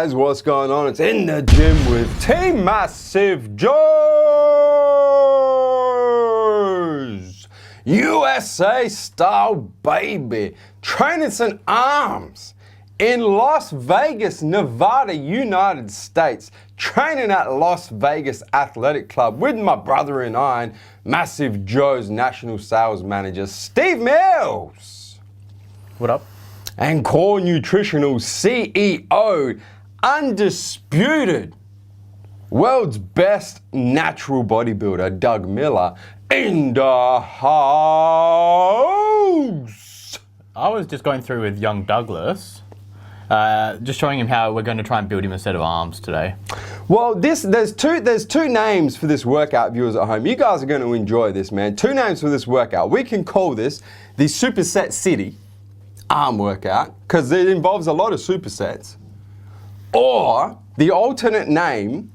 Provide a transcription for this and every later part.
guys, what's going on? It's In the Gym with Team MassiveJoes! USA style, baby. Training some arms in Las Vegas, Nevada, United States. Training at Las Vegas Athletic Club with my brother-in-iron, MassiveJoe's National Sales Manager, Steve Mills. What up? And Core Nutritionals CEO, undisputed, world's best natural bodybuilder, Doug Miller, in the house. I was just going through with young Douglas, just showing him how we're going to try and build him a set of arms today. Well, there's two names for this workout, viewers at home. You guys are going to enjoy this, man. Two names for this workout. We can call this the Superset City arm workout, because it involves a lot of supersets. Or the alternate name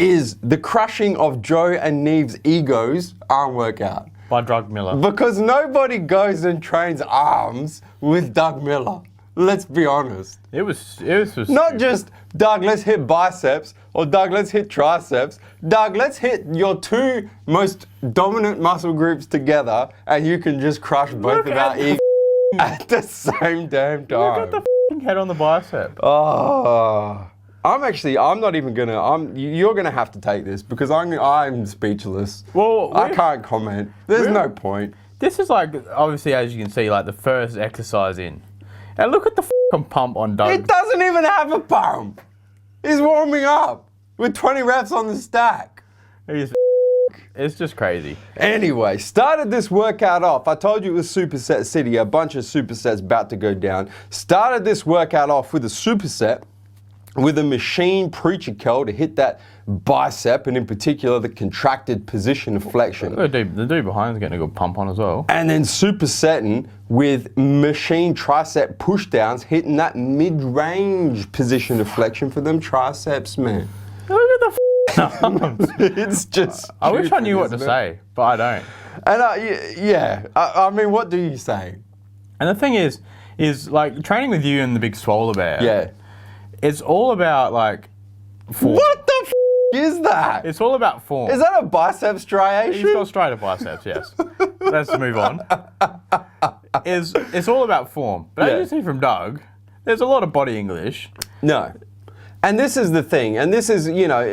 is the crushing of Joe and Neve's egos arm workout. By Doug Miller. Because nobody goes and trains arms with Doug Miller. Let's be honest. It was Not just, Doug, let's hit biceps, or Doug, let's hit triceps. Doug, let's hit your two most dominant muscle groups together, and you can just crush both of our egos at the same damn time. Look at the f***ing head on the bicep. Oh, you're gonna have to take this because I'm speechless. Well, I can't comment. There's no point. This is like, obviously, as you can see, like the first exercise in. And look at the f***ing pump on Doug. It doesn't even have a pump. He's warming up with 20 reps on the stack. It's just crazy. Anyway, started this workout off. I told you it was Superset City, a bunch of supersets about to go down. Started this workout off with a superset with a machine preacher curl to hit that bicep, and in particular the contracted position of flexion. The dude behind is getting a good pump on as well. And then supersetting with machine tricep push downs, hitting that mid-range position of flexion for them triceps, man. Look at the arms. It's just I wish I knew what to say, but I don't. And I mean, what do you say? And the thing is like training with you and the big swoller bear. Yeah. It's all about like form. What the f is that? It's all about form. Is that a bicep striation? He's got straighter biceps, yes. Let's move on. It's all about form. But as you see from Doug, there's a lot of body English. No. And this is the thing, and this is, you know,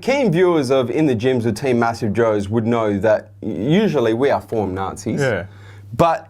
keen viewers of In the Gyms with Team MassiveJoes would know that usually we are form Nazis. Yeah. But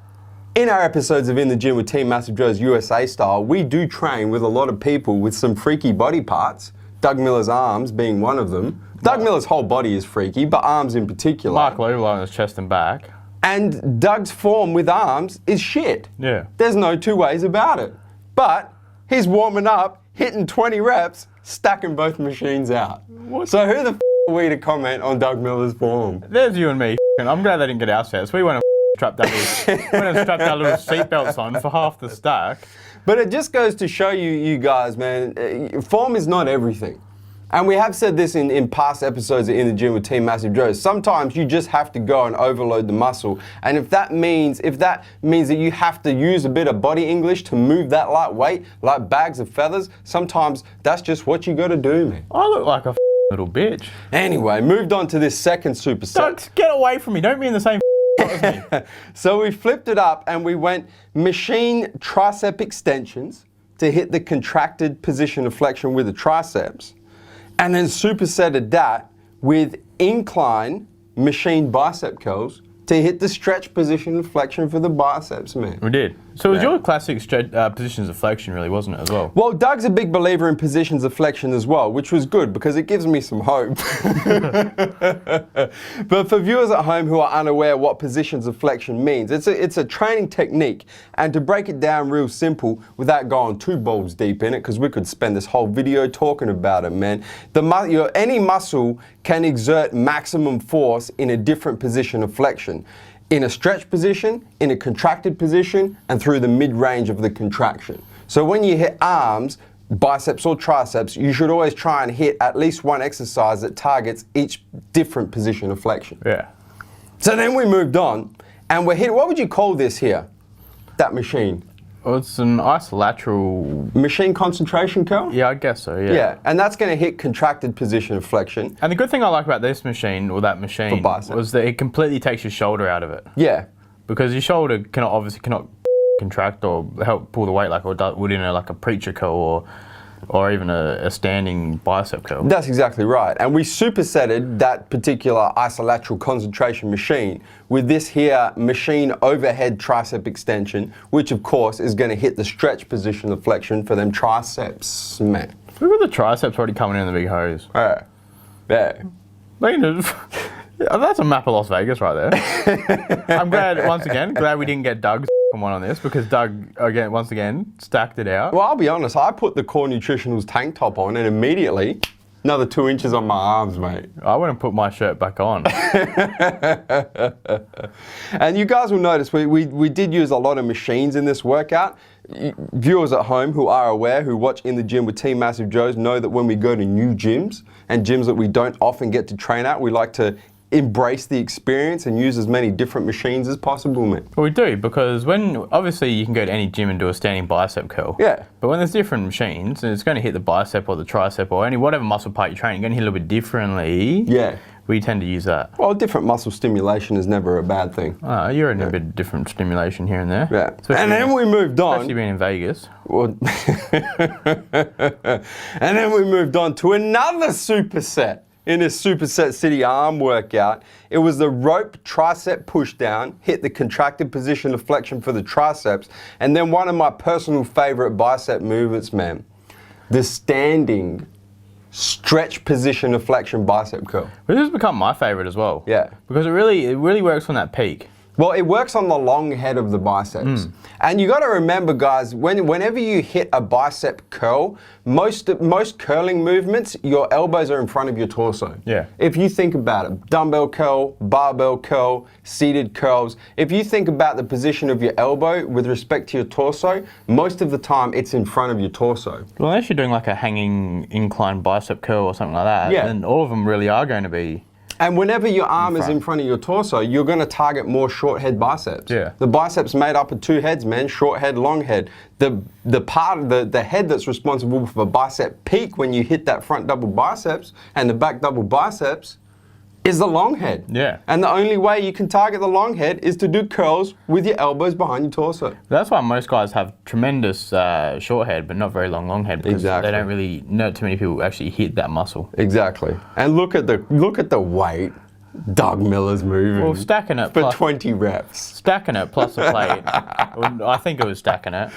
in our episodes of In the Gym with Team MassiveJoes USA style, we do train with a lot of people with some freaky body parts, Doug Miller's arms being one of them. Doug Miller's whole body is freaky, but arms in particular. Mark Loebler on his chest and back. And Doug's form with arms is shit. Yeah. There's no two ways about it. But he's warming up, hitting 20 reps, stacking both machines out. What? So who the f are we to comment on Doug Miller's form? There's you and me. I'm glad they didn't get our sets. We went and strapped our little seatbelts on for half the stack. But it just goes to show you guys, man, form is not everything. And we have said this in past episodes of In the Gym with Team MassiveJoes. Sometimes you just have to go and overload the muscle. And if that means that you have to use a bit of body English to move that light weight, like bags of feathers, sometimes that's just what you got to do, man. I look like a little bitch. Anyway, moved on to this second superset. Don't get away from me. Don't be in the same as me. So we flipped it up and we went machine tricep extensions to hit the contracted position of flexion with the triceps. And then supersetted that with incline machine bicep curls to hit the stretch position of flexion for the biceps, man. We did. So it was your classic positions of flexion, really, wasn't it, as well? Well, Doug's a big believer in positions of flexion as well, which was good because it gives me some hope. But for viewers at home who are unaware what positions of flexion means, it's a training technique. And to break it down real simple, without going too balls deep in it, because we could spend this whole video talking about it, man. Any muscle can exert maximum force in a different position of flexion. In a stretch position, in a contracted position, and through the mid-range of the contraction. So when you hit arms, biceps or triceps, you should always try and hit at least one exercise that targets each different position of flexion. Yeah. So then we moved on, and we're hitting, what would you call this here? That machine? Well, it's an isolateral. Machine concentration curl? Yeah, I guess so. Yeah. Yeah, and that's going to hit contracted position of flexion. And the good thing I like about this machine, or that machine, was that it completely takes your shoulder out of it. Yeah. Because your shoulder obviously cannot contract or help pull the weight like it would in like a preacher curl or even a standing bicep curl. That's exactly right. And we supersetted that particular isolateral concentration machine with this here machine overhead tricep extension, which of course is going to hit the stretch position of flexion for them triceps, man. Look at the triceps already coming in the big hose. Yeah. Yeah. That's a map of Las Vegas right there. I'm glad we didn't get Doug's one on this, because Doug, again, once again, stacked it out. Well, I'll be honest, I put the Core Nutritionals tank top on and immediately another 2 inches on my arms, mate. I wouldn't put my shirt back on. And you guys will notice we did use a lot of machines in this workout. Viewers at home who are aware, who watch In the Gym with Team MassiveJoes, know that when we go to new gyms and gyms that we don't often get to train at, we like to embrace the experience and use as many different machines as possible, man. Well, we do, because obviously you can go to any gym and do a standing bicep curl. Yeah. But when there's different machines, and it's going to hit the bicep or the tricep or whatever muscle part you're training, you're going to hit a little bit differently. Yeah. We tend to use that. Well, different muscle stimulation is never a bad thing. You're in a bit of different stimulation here and there. Yeah. And then we moved on. Especially being in Vegas. Well, and then we moved on to another superset. In this superset city arm workout, it was the rope tricep push down, hit the contracted position of flexion for the triceps, and then one of my personal favorite bicep movements, man, the standing stretch position of flexion bicep curl. This has become my favorite as well. Yeah. Because it really works on that peak. Well, it works on the long head of the biceps. And you got to remember, guys, whenever you hit a bicep curl, most curling movements, your elbows are in front of your torso. Yeah. If you think about it, dumbbell curl, barbell curl, seated curls, if you think about the position of your elbow with respect to your torso, most of the time it's in front of your torso. Well, unless you're doing like a hanging incline bicep curl or something like that, then all of them really are going to be. And whenever your arm is in front of your torso, you're going to target more short head biceps. Yeah. The biceps made up of two heads, man, short head, long head. The part of the head that's responsible for the bicep peak when you hit that front double biceps and the back double biceps is the long head. Yeah. And the only way you can target the long head is to do curls with your elbows behind your torso. That's why most guys have tremendous short head, but not very long head, because they don't really know too many people actually hit that muscle. Exactly. And look at the weight Doug Miller's moving. Well, stacking it for 20 reps. Stacking it plus the plate. I think it was stacking it.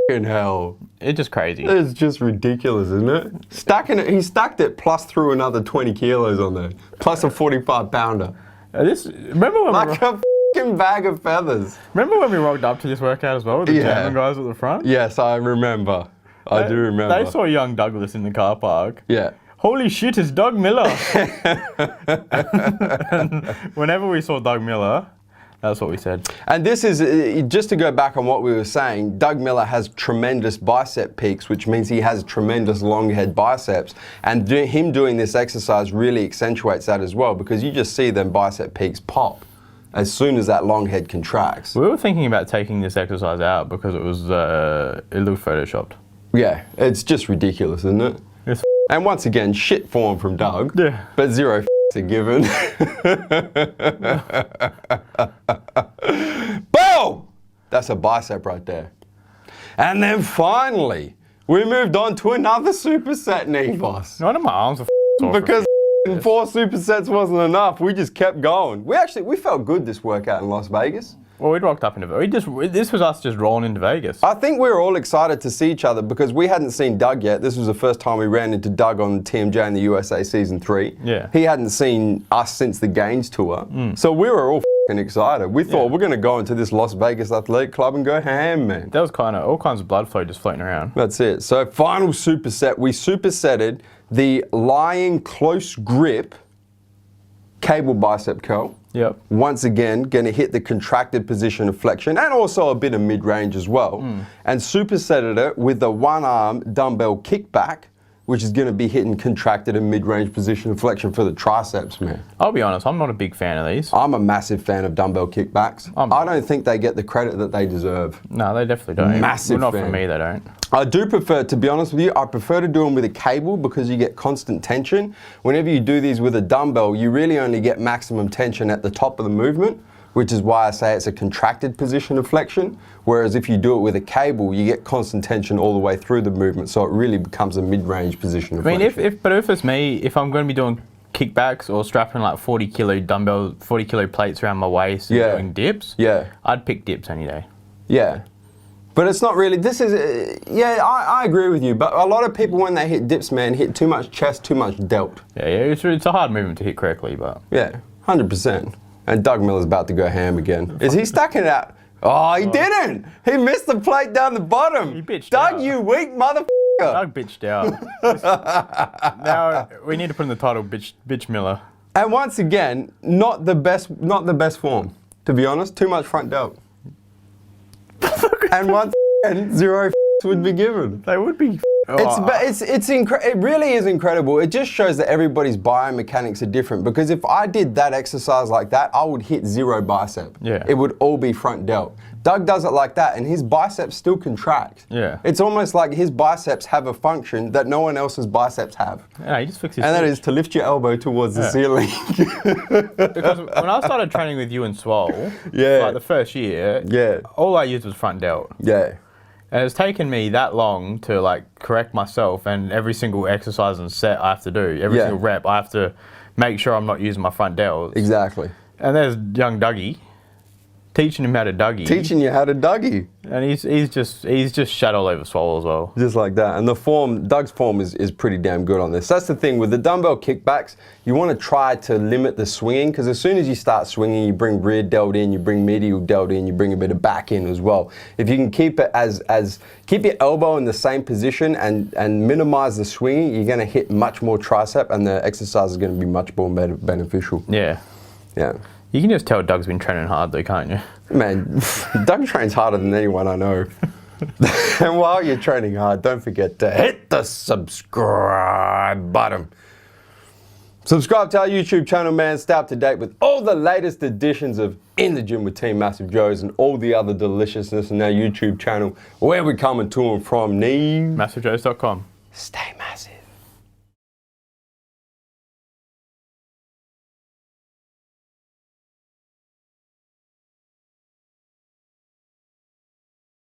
Fucking hell. It's just crazy. It's just ridiculous, isn't it? Stacking it, he stacked it plus threw another 20 kilos on there. Plus a 45 pounder. Remember when like a fucking bag of feathers. Remember when we rocked up to this workout as well with the German guys at the front? Yes, I remember. I do remember. They saw young Douglas in the car park. Yeah. Holy shit, it's Doug Miller. And whenever we saw Doug Miller, that's what we said. And this is, just to go back on what we were saying, Doug Miller has tremendous bicep peaks, which means he has tremendous long head biceps. And him doing this exercise really accentuates that as well, because you just see them bicep peaks pop as soon as that long head contracts. We were thinking about taking this exercise out because it looked photoshopped. Yeah, it's just ridiculous, isn't it? And once again, shit form from Doug, but zero are given. Boom! That's a bicep right there. And then finally, we moved on to another superset, Neve. None of my arms are sore. Because 4 supersets wasn't enough, we just kept going. We felt good this workout in Las Vegas. Well, we rocked up into Vegas. This was us just rolling into Vegas. I think we were all excited to see each other because we hadn't seen Doug yet. This was the first time we ran into Doug on TMJ in the USA Season 3. Yeah. He hadn't seen us since the Gaines Tour. So we were all excited. We thought we're going to go into this Las Vegas Athletic Club and go ham, man. That was kind of all kinds of blood flow just floating around. That's it. So final superset, we supersetted the lying close grip cable bicep curl. Yep. Once again, going to hit the contracted position of flexion and also a bit of mid-range as well. And supersetted it with the one-arm dumbbell kickback which is going to be hitting contracted and mid-range position of flexion for the triceps, man. I'll be honest, I'm not a big fan of these. I'm a massive fan of dumbbell kickbacks. I don't think they get the credit that they deserve. No, they definitely don't. Massive Well, not fan. for me, they don't. I do prefer, to be honest with you, I prefer to do them with a cable because you get constant tension. Whenever you do these with a dumbbell, you really only get maximum tension at the top of the movement, which is why I say it's a contracted position of flexion. Whereas if you do it with a cable, you get constant tension all the way through the movement, so it really becomes a mid-range position of flexion. if it's me, if I'm going to be doing kickbacks or strapping like 40 kilo dumbbells, 40 kilo plates around my waist and doing dips, I'd pick dips any day. Yeah. But it's not really, this is, I agree with you, but a lot of people when they hit dips, man, hit too much chest, too much delt. Yeah, it's a hard movement to hit correctly, but... Yeah, 100%. And Doug Miller's about to go ham again. Is he stacking it out? Oh, he didn't! He missed the plate down the bottom. He bitched Doug, out. you weak motherfucker! Doug bitched out. Now, we need to put in the title, Bitch Miller. And once again, not the best form, to be honest. Too much front delt. And once again, zero would be given. They would be... It really is incredible. It just shows that everybody's biomechanics are different, because if I did that exercise like that, I would hit zero bicep. Yeah. It would all be front delt. Doug does it like that and his biceps still contract. Yeah. It's almost like his biceps have a function that no one else's biceps have. Yeah, he just fixed his And that is to lift your elbow towards the ceiling. Because when I started training with you and Swole, like the first year, all I used was front delt. Yeah. And it's taken me that long to like correct myself, and every single exercise and set I have to do, every single rep, I have to make sure I'm not using my front delts. Exactly. And there's young Dougie, teaching him how to Dougie. Teaching you how to Dougie. And he's just shut all over Swole as well. Just like that. And the form, Doug's form is pretty damn good on this. That's the thing with the dumbbell kickbacks, you want to try to limit the swinging, because as soon as you start swinging, you bring rear delt in, you bring medial delt in, you bring a bit of back in as well. If you can keep it keep your elbow in the same position and minimize the swinging, you're going to hit much more tricep, and the exercise is going to be much more beneficial. Yeah. Yeah. You can just tell Doug's been training hard though, can't you? Man, Doug trains harder than anyone I know. And while you're training hard, don't forget to hit the subscribe button. Subscribe to our YouTube channel, man. Stay up to date with all the latest editions of In the Gym with Team MassiveJoes and all the other deliciousness in our YouTube channel, where we're coming to and from Neve. MassiveJoes.com. Stay